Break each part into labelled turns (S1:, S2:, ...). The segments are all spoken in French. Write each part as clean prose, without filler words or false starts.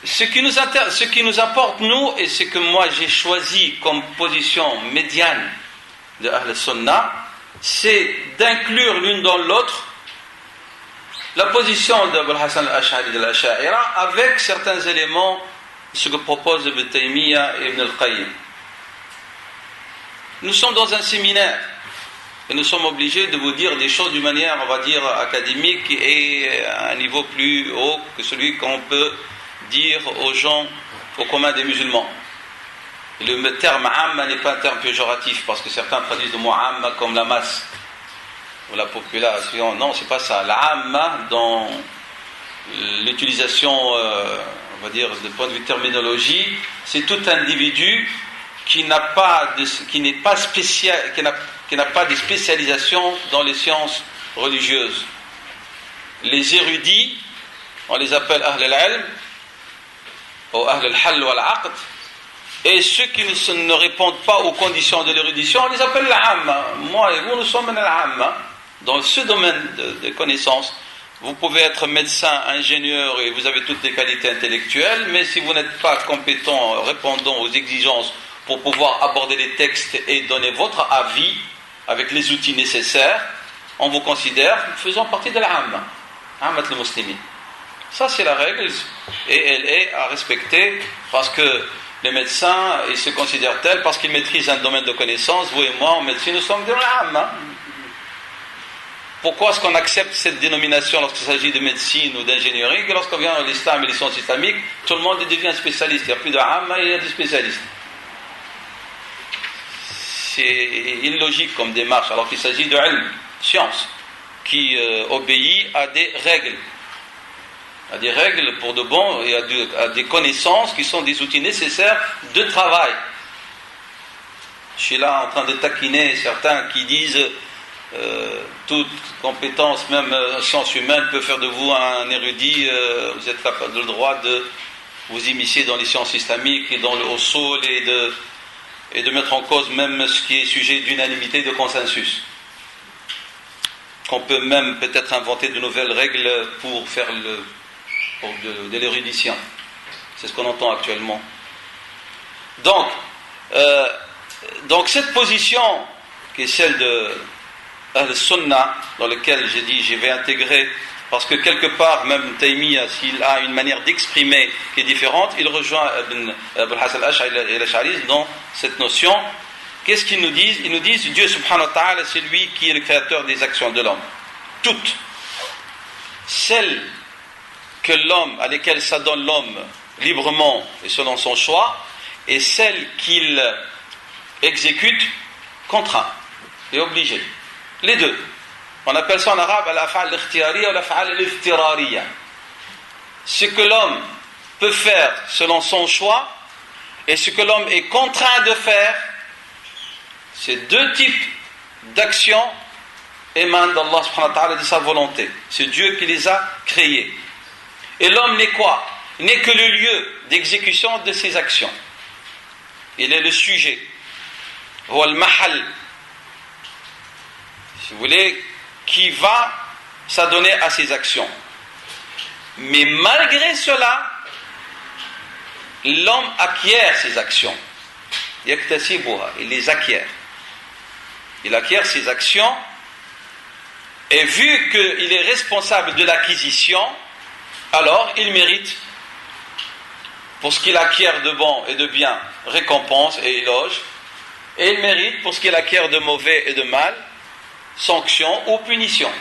S1: Ce qui nous importe, nous, et ce que moi j'ai choisi comme position médiane de Ahl Sunnah, c'est d'inclure l'une dans l'autre la position d'Abul Hassan al-Ash'ari de l'Ash'a'ira avec certains éléments de ce que propose Ibn Taymiyyah et Ibn al-Qayyim. Nous sommes dans un séminaire et nous sommes obligés de vous dire des choses d'une manière, on va dire, académique et à un niveau plus haut que celui qu'on peut dire aux gens, au commun des musulmans. Le terme amma n'est pas un terme péjoratif parce que certains traduisent le mot amma comme la masse ou la population. Non, c'est pas ça. La amma, dans l'utilisation, on va dire, de point de vue terminologie, c'est tout individu qui n'a pas de spécialisation dans les sciences religieuses. Les érudits, on les appelle Ahl al-Ilm ou Ahl al-Hall wal-Aqd, et ceux qui ne répondent pas aux conditions de l'érudition, on les appelle l'Amma. Moi et vous, nous sommes l'Amma. Dans ce domaine de connaissances, vous pouvez être médecin, ingénieur et vous avez toutes les qualités intellectuelles, mais si vous n'êtes pas compétent, répondant aux exigences pour pouvoir aborder les textes et donner votre avis avec les outils nécessaires, on vous considère faisant partie de l'Amma, Ammat al-Muslimin. Ça, c'est la règle et elle est à respecter parce que les médecins, ils se considèrent tels parce qu'ils maîtrisent un domaine de connaissance. Vous et moi, en médecine, nous sommes de l'Amma. Pourquoi est-ce qu'on accepte cette dénomination lorsqu'il s'agit de médecine ou d'ingénierie, que lorsqu'on vient à l'islam et les sciences islamiques, tout le monde devient spécialiste. Il n'y a plus de Amma, il y a des spécialistes. C'est illogique comme démarche, alors qu'il s'agit de ilm, science, qui obéit à des règles. À des règles pour de bon et à des connaissances qui sont des outils nécessaires de travail. Je suis là en train de taquiner certains qui disent toute compétence, même science humaine, peut faire de vous un érudit. Vous êtes capable de le droit de vous immiscer dans les sciences islamiques et dans le usul et de mettre en cause même ce qui est sujet d'unanimité, de consensus. Qu'on peut même peut-être inventer de nouvelles règles pour faire de l'érudition. C'est ce qu'on entend actuellement. Donc cette position qui est celle de Al-Sunnah, dans laquelle j'ai dit je vais intégrer, parce que quelque part même Taymiyyah, s'il a une manière d'exprimer qui est différente, il rejoint Abul Hassan al-Ash'ari dans cette notion. Qu'est-ce qu'ils nous disent? Ils nous disent Dieu subhanahu wa ta'ala, c'est lui qui est le créateur des actions de l'homme, toutes celles que l'homme, à lesquelles s'adonne l'homme librement et selon son choix, et celles qu'il exécute contraint et obligé. Les deux. On appelle ça en arabe al-af'al al-ikhtiyariya ou al-af'al al-iftirariya. Ce que l'homme peut faire selon son choix et ce que l'homme est contraint de faire, ces deux types d'actions émanent d'Allah subhanahu wa ta'ala, de sa volonté. C'est Dieu qui les a créés. Et l'homme n'est quoi? Il n'est que le lieu d'exécution de ces actions. Il est le sujet. Ou al-mahal, si vous voulez, qui va s'adonner à ces actions. Mais malgré cela, l'homme acquiert ces actions. Yaktasibuha, il les acquiert. Il acquiert ces actions, et vu qu'il est responsable de l'acquisition, alors il mérite, pour ce qu'il acquiert de bon et de bien, récompense et éloge, et il mérite, pour ce qu'il acquiert de mauvais et de mal, sanction ou punition.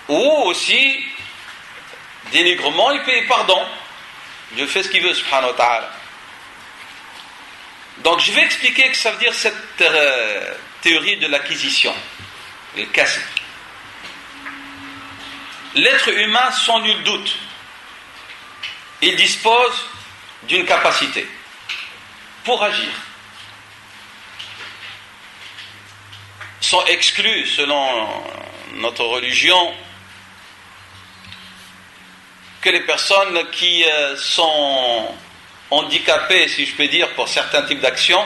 S1: Ou aussi, dénigrement et pardon. Dieu fait ce qu'il veut, subhanahu wa ta'ala. Donc je vais expliquer que ça veut dire cette théorie de l'acquisition, le kasb. L'être humain, sans nul doute, il dispose d'une capacité pour agir. Sont exclus, selon notre religion, que les personnes qui sont handicapées, si je peux dire, pour certains types d'actions,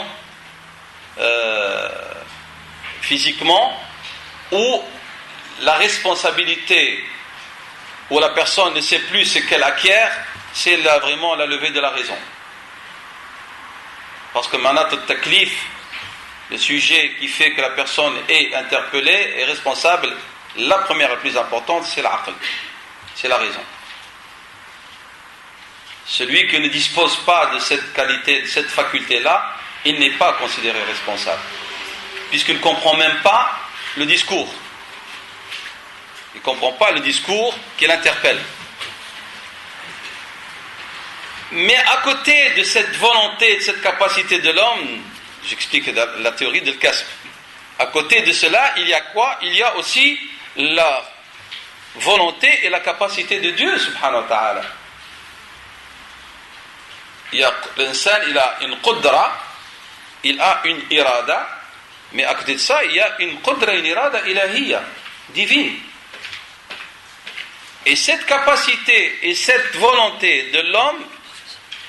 S1: physiquement, où la responsabilité où la personne ne sait plus ce qu'elle acquiert, c'est vraiment la levée de la raison. Parce que manat al-taklif, le sujet qui fait que la personne est interpellée, est responsable, la première et la plus importante, c'est l'aql, c'est la raison. Celui qui ne dispose pas de cette qualité, de cette faculté-là, il n'est pas considéré responsable, puisqu'il ne comprend même pas le discours. Il ne comprend pas le discours qui l'interpelle. Mais à côté de cette volonté, de cette capacité de l'homme, j'explique la théorie de l'kasb. À côté de cela, il y a quoi? Il y a aussi la volonté et la capacité de Dieu, subhanahu wa ta'ala. L'insan, il a une qudra, il a une irada, mais à côté de ça, il y a une qudra, une irada ilahiyya, divine. Et cette capacité et cette volonté de l'homme,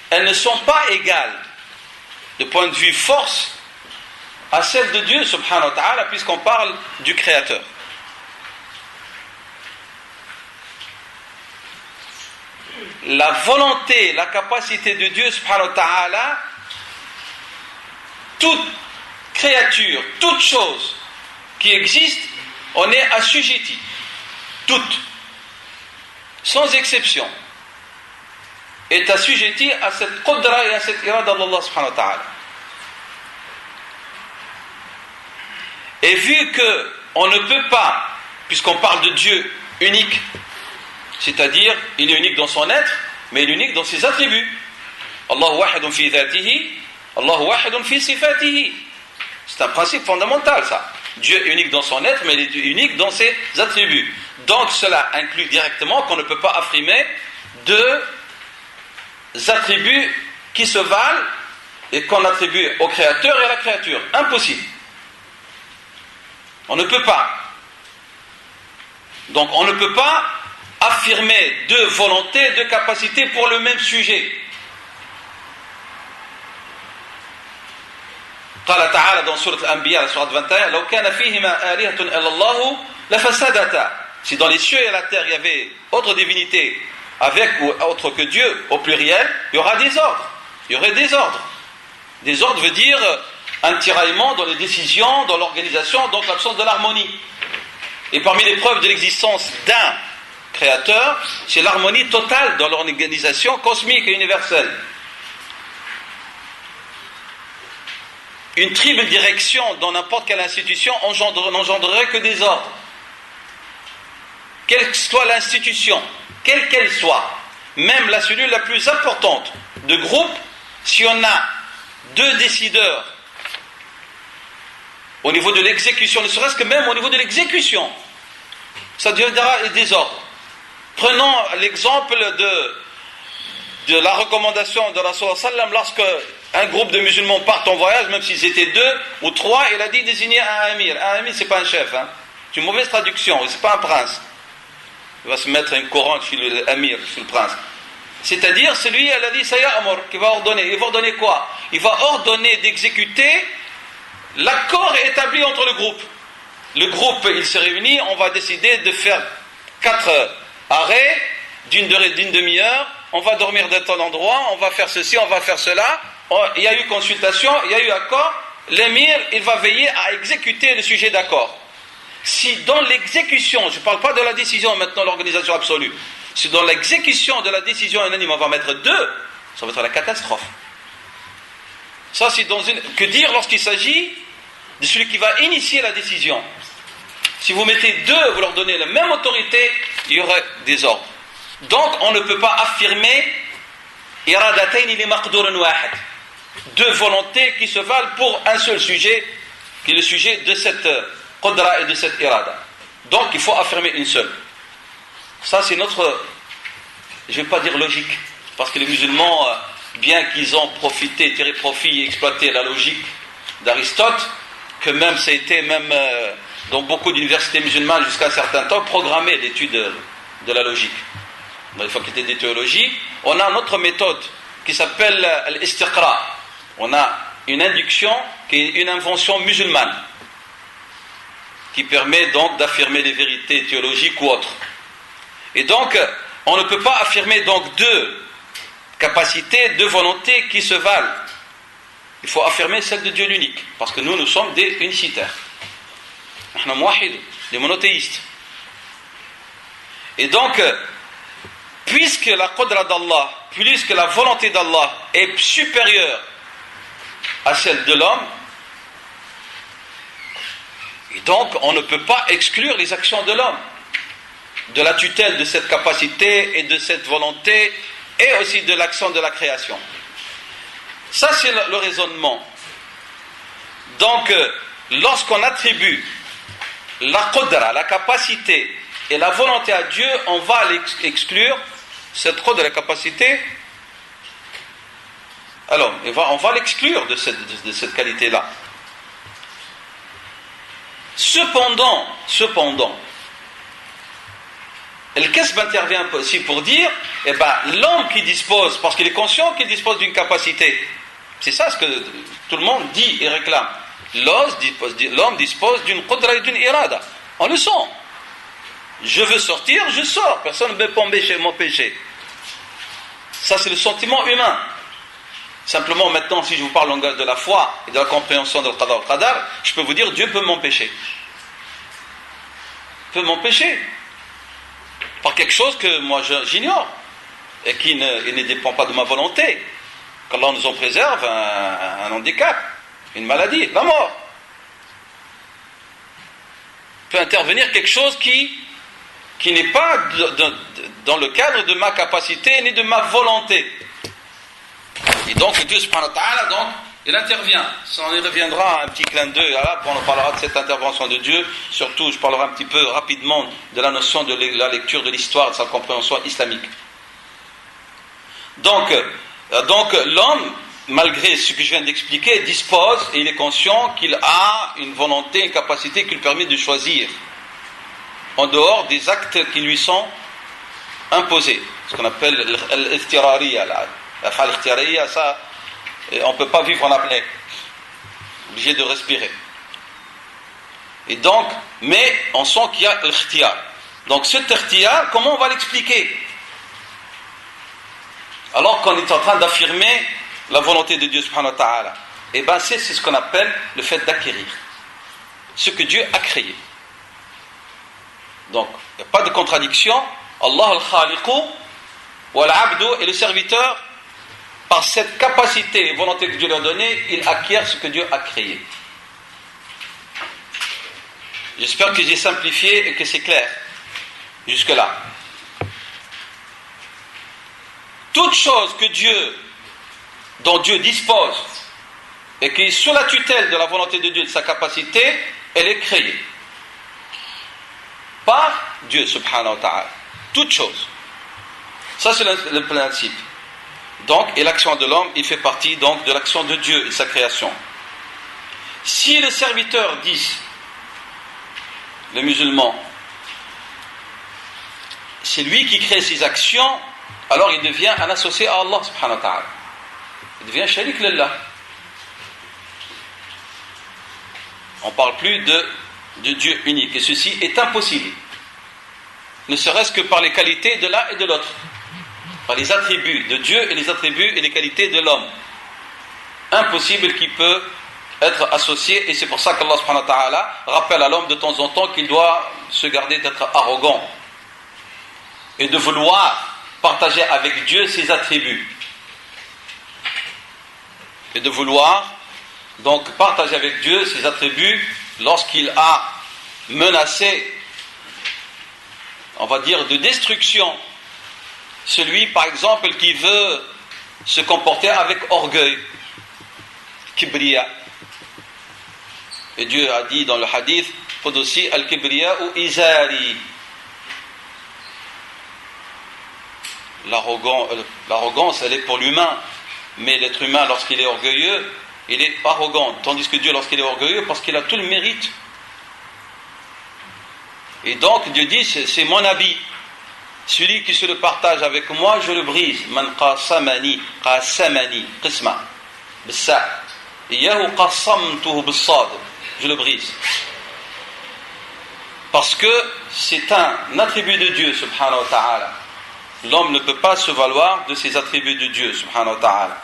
S1: elles ne sont pas égales, de point de vue force, à celle de Dieu, subhanahu wa ta'ala, puisqu'on parle du Créateur. La volonté, la capacité de Dieu, subhanahu wa ta'ala, toute créature, toute chose qui existe, on est assujetti. Toute, sans exception, est assujetti à cette qudra et à cette irada d'Allah subhanahu wa ta'ala. Et vu qu'on ne peut pas, puisqu'on parle de Dieu unique, c'est-à-dire il est unique dans son être, mais il est unique dans ses attributs. Allahu wahidun fi dhatihi, Allahu wahidun fi sifatihi. C'est un principe fondamental, ça. Dieu est unique dans son être, mais il est unique dans ses attributs. Donc cela inclut directement qu'on ne peut pas affirmer deux attributs qui se valent et qu'on attribue au Créateur et à la créature. Impossible. On ne peut pas. Donc on ne peut pas affirmer deux volontés, deux capacités pour le même sujet. قال تعالى dans Sourate Al-Anbiya, Sourate 21, لو كان فيهما آلهة إلا الله لفسدتا. Si dans les cieux et la terre il y avait autre divinité avec ou autre que Dieu au pluriel, il y aura des ordres. Il y aurait des ordres. Des ordres veut dire un tiraillement dans les décisions, dans l'organisation, donc l'absence de l'harmonie. Et parmi les preuves de l'existence d'un créateur, c'est l'harmonie totale dans l'organisation cosmique et universelle. Une triple direction dans n'importe quelle institution n'engendrerait que des ordres. Quelle que soit l'institution, quelle qu'elle soit, même la cellule la plus importante de groupe, si on a deux décideurs au niveau de l'exécution, ne serait-ce que même au niveau de l'exécution, ça deviendra des ordres. Prenons l'exemple de la recommandation de Rasulullah sallam lorsque un groupe de musulmans part en voyage, même s'ils étaient deux ou trois, il a dit désigner un amir. Un amir, c'est pas un chef, hein. C'est une mauvaise traduction, c'est pas un prince. Il va se mettre une couronne chez l'amir, chez le prince. C'est-à-dire celui, elle a dit Sayamur, qui va ordonner. Il va ordonner quoi? Il va ordonner d'exécuter l'accord établi entre le groupe. Le groupe, il se réunit, on va décider de faire 4 arrêts d'une demi-heure, on va dormir d'un tel endroit, on va faire ceci, on va faire cela. Il y a eu consultation, il y a eu accord, l'émir, il va veiller à exécuter le sujet d'accord. Si dans l'exécution, je ne parle pas de la décision maintenant, l'organisation absolue, si dans l'exécution de la décision unanime on va mettre 2, ça va être la catastrophe. Ça c'est que dire lorsqu'il s'agit de celui qui va initier la décision. Si vous mettez 2, vous leur donnez la même autorité, il y aurait des ordres. Donc on ne peut pas affirmer iradatayn li maqdurun wahid, 2 volontés qui se valent pour un seul sujet, qui est le sujet de cette qudra et de cette irada. Donc il faut affirmer une seule. Ça c'est notre, je ne vais pas dire logique, parce que les musulmans, bien qu'ils ont profité, tiré profit et exploité la logique d'Aristote, que même ça a été même dans beaucoup d'universités musulmanes jusqu'à un certain temps programmé l'étude de la logique. Dans les facultés de théologie, on a notre méthode qui s'appelle l'istiqra. On a une induction qui est une invention musulmane qui permet donc d'affirmer les vérités théologiques ou autres. Et donc, on ne peut pas affirmer donc deux capacités, deux volontés qui se valent. Il faut affirmer celle de Dieu l'unique, parce que nous sommes des unicitaires. Des monothéistes. Et donc, puisque la qudra d'Allah, puisque la volonté d'Allah est supérieure à celle de l'homme, et donc on ne peut pas exclure les actions de l'homme, de la tutelle de cette capacité et de cette volonté, et aussi de l'action de la création. Ça, c'est le raisonnement. Donc, lorsqu'on attribue la qudra, la capacité et la volonté à Dieu, on va exclure cette qudra, la capacité. Alors, on va l'exclure de cette qualité-là. Cependant, le kasb intervient aussi pour dire, l'homme qui dispose, parce qu'il est conscient qu'il dispose d'une capacité, c'est ça ce que tout le monde dit et réclame. L'homme dispose d'une qudra et d'une irada. On le sent. Je veux sortir, je sors. Personne ne peut m'empêcher. Ça, c'est le sentiment humain. Simplement, maintenant, si je vous parle en langage de la foi et de la compréhension de l'qada al-qadar, je peux vous dire, Dieu peut m'empêcher. Peut m'empêcher. Par quelque chose que moi j'ignore et qui ne dépend pas de ma volonté. Qu'Allah nous en préserve, un handicap, une maladie, la mort. Peut intervenir quelque chose qui n'est pas dans le cadre de ma capacité ni de ma volonté. Et donc Dieu subhanahu wa ta'ala, donc, il intervient. Ça, on y reviendra un petit clin d'œil là, on parlera de cette intervention de Dieu. Surtout, je parlerai un petit peu rapidement de la notion de la lecture de l'histoire, de sa compréhension islamique. Donc l'homme, malgré ce que je viens d'expliquer, dispose et il est conscient qu'il a une volonté, une capacité qui lui permet de choisir en dehors des actes qui lui sont imposés. Ce qu'on appelle l'iftirariya, la fal iftirariya, ça, on ne peut pas vivre en apnée. Obligé de respirer. Et donc, mais on sent qu'il y a l'ikhtiyar. Donc cet ikhtiyar, comment on va l'expliquer? Alors qu'on est en train d'affirmer la volonté de Dieu subhanahu wa ta'ala. Et bien c'est ce qu'on appelle le fait d'acquérir. Ce que Dieu a créé. Donc, il n'y a pas de contradiction. Allah al-Khaliqu wal-Abdu, et le serviteur, par cette capacité et volonté que Dieu lui a donnée, il acquiert ce que Dieu a créé. J'espère que j'ai simplifié et que c'est clair. Jusque-là. Toute chose dont Dieu dispose et qui est sous la tutelle de la volonté de Dieu, de sa capacité, elle est créée par Dieu subhanahu wa ta'ala. Toute chose. Ça, c'est le principe. Donc, et l'action de l'homme, il fait partie donc de l'action de Dieu et de sa création. Si le serviteur dit, le musulman, c'est lui qui crée ses actions, alors il devient un associé à Allah subhanahu wa ta'ala. Il devient sharik lillah. On ne parle plus de Dieu unique. Et ceci est impossible. Ne serait-ce que par les qualités de l'un et de l'autre. Par les attributs de Dieu et les attributs et les qualités de l'homme. Impossible qu'il peut être associé. Et c'est pour ça qu'Allah subhanahu wa ta'ala rappelle à l'homme de temps en temps qu'il doit se garder d'être arrogant. Et de vouloir partager avec Dieu ses attributs. Et de vouloir donc partager avec Dieu ses attributs lorsqu'il a menacé, on va dire, de destruction celui par exemple qui veut se comporter avec orgueil, kibriya. Et Dieu a dit dans le hadith Qudsi, al-kibriya ou izari. L'arrogance, elle est pour l'humain, mais l'être humain, lorsqu'il est orgueilleux, il est arrogant, tandis que Dieu, lorsqu'il est orgueilleux, parce qu'il a tout le mérite. Et donc Dieu dit, c'est mon habit, celui qui se le partage avec moi, je le brise. Man qasamani qisma bissa iyahu qasamtuhu bissad, je le brise. Parce que c'est un attribut de Dieu, subhanahu wa ta'ala. L'homme ne peut pas se valoir de ces attributs de Dieu, subhanahu wa ta'ala.